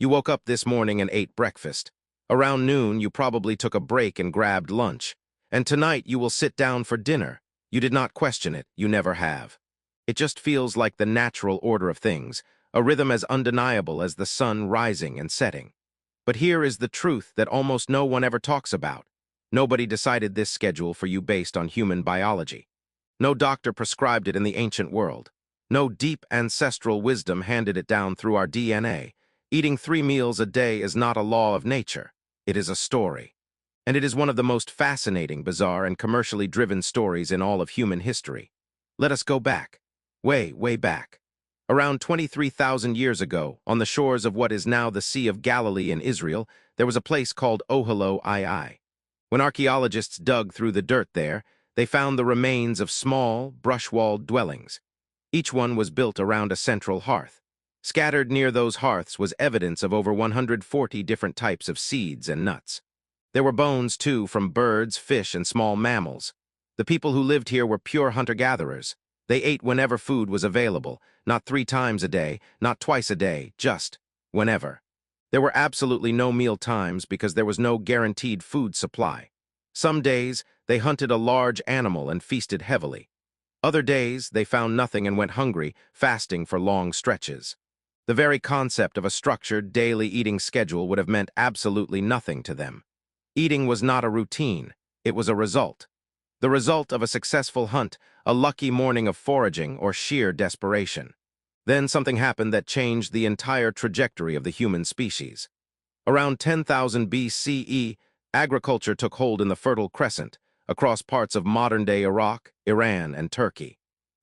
You woke up this morning and ate breakfast. Around noon, you probably took a break and grabbed lunch. And tonight, you will sit down for dinner. You did not question it. You never have. It just feels like the natural order of things, a rhythm as undeniable as the sun rising and setting. But here is the truth that almost no one ever talks about. Nobody decided this schedule for you based on human biology. No doctor prescribed it in the ancient world. No deep ancestral wisdom handed it down through our DNA. Eating 3 meals a day is not a law of nature. It is a story. And it is one of the most fascinating, bizarre, and commercially driven stories in all of human history. Let us go back. Way, way back. Around 23,000 years ago, on the shores of what is now the Sea of Galilee in Israel, there was a place called Oholoi. When archaeologists dug through the dirt there, they found the remains of small, brush-walled dwellings. Each one was built around a central hearth. Scattered near those hearths was evidence of over 140 different types of seeds and nuts. There were bones, too, from birds, fish, and small mammals. The people who lived here were pure hunter-gatherers. They ate whenever food was available, not 3 times a day, not twice a day, just whenever. There were absolutely no meal times because there was no guaranteed food supply. Some days, they hunted a large animal and feasted heavily. Other days, they found nothing and went hungry, fasting for long stretches. The very concept of a structured, daily eating schedule would have meant absolutely nothing to them. Eating was not a routine, it was a result. The result of a successful hunt, a lucky morning of foraging, or sheer desperation. Then something happened that changed the entire trajectory of the human species. Around 10,000 BCE, agriculture took hold in the Fertile Crescent, across parts of modern-day Iraq, Iran, and Turkey.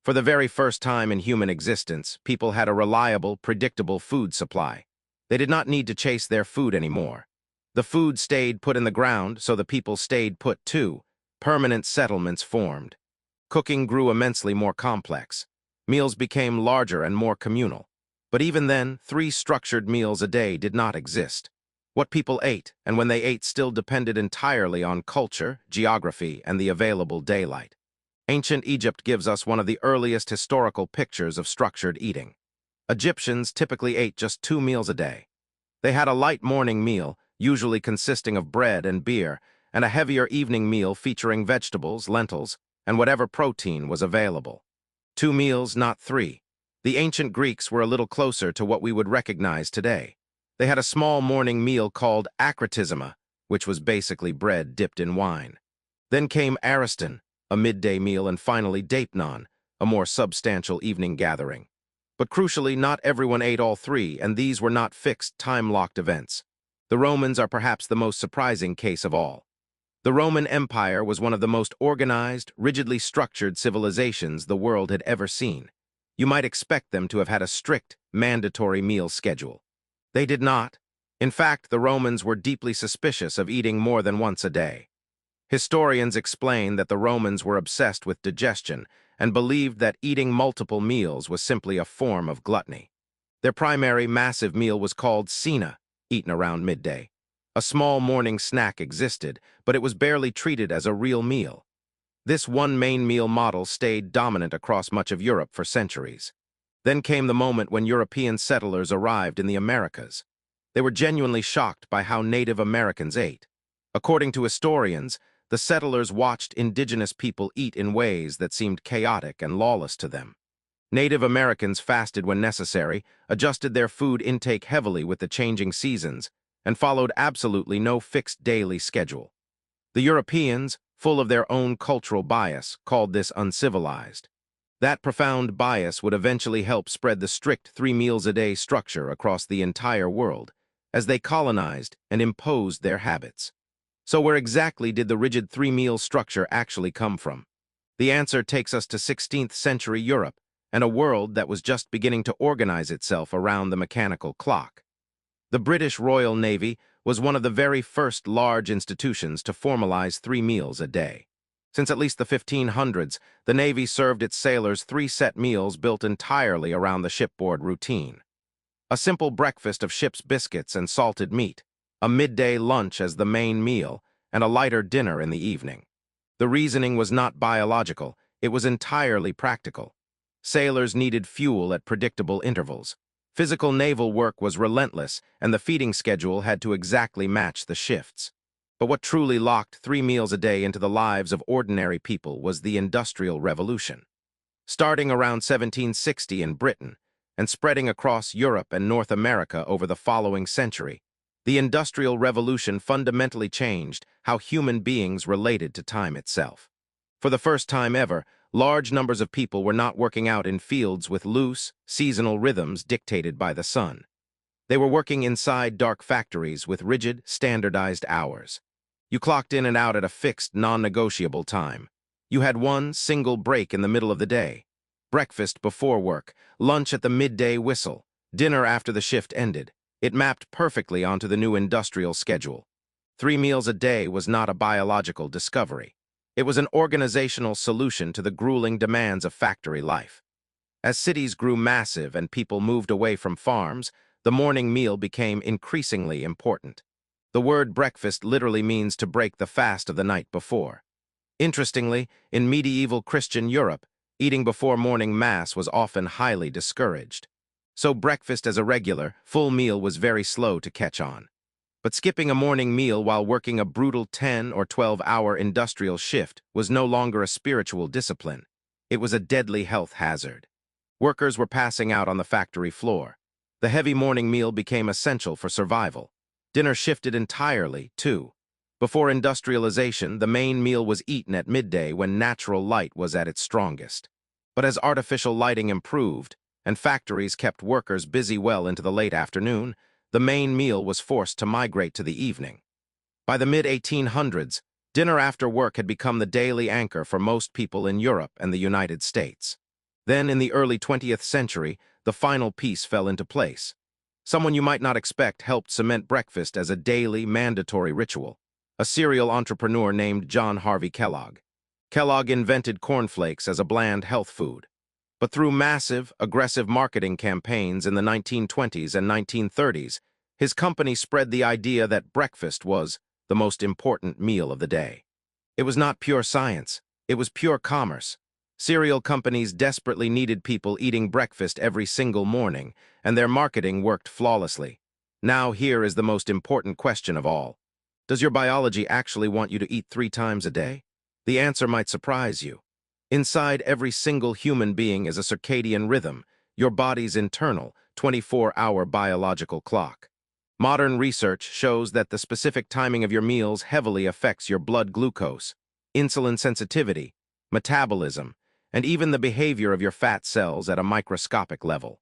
For the very first time in human existence, people had a reliable, predictable food supply. They did not need to chase their food anymore. The food stayed put in the ground, so the people stayed put too. Permanent settlements formed. Cooking grew immensely more complex. Meals became larger and more communal. But even then, 3 structured meals a day did not exist. What people ate, and when they ate, still depended entirely on culture, geography, and the available daylight. Ancient Egypt gives us one of the earliest historical pictures of structured eating. Egyptians typically ate just 2 meals a day. They had a light morning meal, usually consisting of bread and beer, and a heavier evening meal featuring vegetables, lentils, and whatever protein was available. 2 meals, not 3. The ancient Greeks were a little closer to what we would recognize today. They had a small morning meal called akrotisma, which was basically bread dipped in wine. Then came ariston, a midday meal, and finally deipnon, a more substantial evening gathering. But crucially, not everyone ate all 3, and these were not fixed, time-locked events. The Romans are perhaps the most surprising case of all. The Roman Empire was one of the most organized, rigidly structured civilizations the world had ever seen. You might expect them to have had a strict, mandatory meal schedule. They did not. In fact, the Romans were deeply suspicious of eating more than once a day. Historians explain that the Romans were obsessed with digestion and believed that eating multiple meals was simply a form of gluttony. Their primary massive meal was called cena, eaten around midday. A small morning snack existed, but it was barely treated as a real meal. This one main meal model stayed dominant across much of Europe for centuries. Then came the moment when European settlers arrived in the Americas. They were genuinely shocked by how Native Americans ate. According to historians, the settlers watched indigenous people eat in ways that seemed chaotic and lawless to them. Native Americans fasted when necessary, adjusted their food intake heavily with the changing seasons, and followed absolutely no fixed daily schedule. The Europeans, full of their own cultural bias, called this uncivilized. That profound bias would eventually help spread the strict 3 meals a day structure across the entire world, as they colonized and imposed their habits. So where exactly did the rigid 3-meal structure actually come from? The answer takes us to 16th century Europe, and a world that was just beginning to organize itself around the mechanical clock. The British Royal Navy was one of the very first large institutions to formalize 3 meals a day. Since at least the 1500s, the Navy served its sailors 3 set meals built entirely around the shipboard routine. A simple breakfast of ship's biscuits and salted meat, a midday lunch as the main meal, and a lighter dinner in the evening. The reasoning was not biological, it was entirely practical. Sailors needed fuel at predictable intervals. Physical naval work was relentless, and the feeding schedule had to exactly match the shifts. But what truly locked 3 meals a day into the lives of ordinary people was the Industrial Revolution. Starting around 1760 in Britain and spreading across Europe and North America over the following century, the Industrial Revolution fundamentally changed how human beings related to time itself. For the first time ever, large numbers of people were not working out in fields with loose, seasonal rhythms dictated by the sun. They were working inside dark factories with rigid, standardized hours. You clocked in and out at a fixed, non-negotiable time. You had one single break in the middle of the day. Breakfast before work, lunch at the midday whistle, dinner after the shift ended. It mapped perfectly onto the new industrial schedule. 3 meals a day was not a biological discovery. It was an organizational solution to the grueling demands of factory life. As cities grew massive and people moved away from farms, the morning meal became increasingly important. The word breakfast literally means to break the fast of the night before. Interestingly, in medieval Christian Europe, eating before morning mass was often highly discouraged. So breakfast as a regular, full meal was very slow to catch on. But skipping a morning meal while working a brutal 10 or 12-hour industrial shift was no longer a spiritual discipline. It was a deadly health hazard. Workers were passing out on the factory floor. The heavy morning meal became essential for survival. Dinner shifted entirely, too. Before industrialization, the main meal was eaten at midday when natural light was at its strongest. But as artificial lighting improved, and factories kept workers busy well into the late afternoon, the main meal was forced to migrate to the evening. By the mid-1800s, dinner after work had become the daily anchor for most people in Europe and the United States. Then, in the early 20th century, the final piece fell into place. Someone you might not expect helped cement breakfast as a daily, mandatory ritual: a serial entrepreneur named John Harvey Kellogg. Kellogg invented cornflakes as a bland health food. But through massive, aggressive marketing campaigns in the 1920s and 1930s, his company spread the idea that breakfast was the most important meal of the day. It was not pure science, it was pure commerce. Cereal companies desperately needed people eating breakfast every single morning, and their marketing worked flawlessly. Now here is the most important question of all. Does your biology actually want you to eat 3 times a day? The answer might surprise you. Inside every single human being is a circadian rhythm, your body's internal, 24-hour biological clock. Modern research shows that the specific timing of your meals heavily affects your blood glucose, insulin sensitivity, metabolism, and even the behavior of your fat cells at a microscopic level.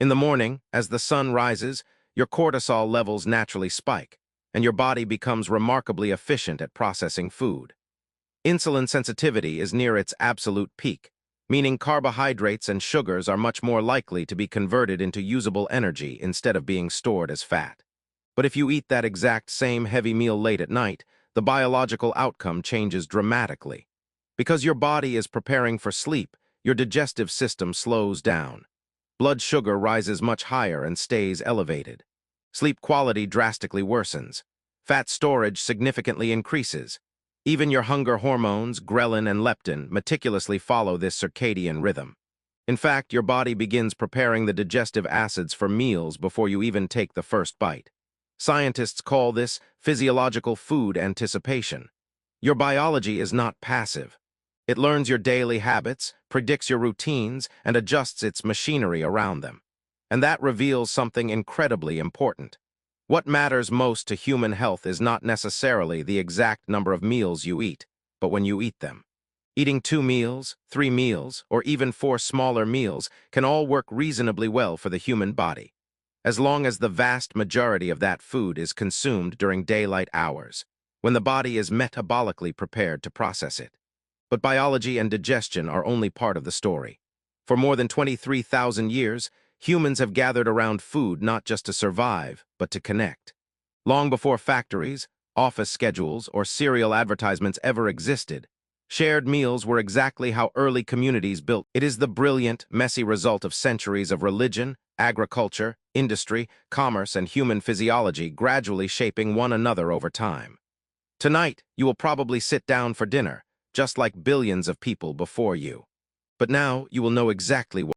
In the morning, as the sun rises, your cortisol levels naturally spike, and your body becomes remarkably efficient at processing food. Insulin sensitivity is near its absolute peak, meaning carbohydrates and sugars are much more likely to be converted into usable energy instead of being stored as fat. But if you eat that exact same heavy meal late at night, the biological outcome changes dramatically. Because your body is preparing for sleep, your digestive system slows down. Blood sugar rises much higher and stays elevated. Sleep quality drastically worsens. Fat storage significantly increases. Even your hunger hormones, ghrelin and leptin, meticulously follow this circadian rhythm. In fact, your body begins preparing the digestive acids for meals before you even take the first bite. Scientists call this physiological food anticipation. Your biology is not passive. It learns your daily habits, predicts your routines, and adjusts its machinery around them. And that reveals something incredibly important. What matters most to human health is not necessarily the exact number of meals you eat, but when you eat them. Eating 2 meals, 3 meals, or even 4 smaller meals can all work reasonably well for the human body, as long as the vast majority of that food is consumed during daylight hours, when the body is metabolically prepared to process it. But biology and digestion are only part of the story. For more than 23,000 years, humans have gathered around food not just to survive, but to connect. Long before factories, office schedules, or serial advertisements ever existed, shared meals were exactly how early communities built. It is the brilliant, messy result of centuries of religion, agriculture, industry, commerce, and human physiology gradually shaping one another over time. Tonight, you will probably sit down for dinner, just like billions of people before you. But now you will know exactly what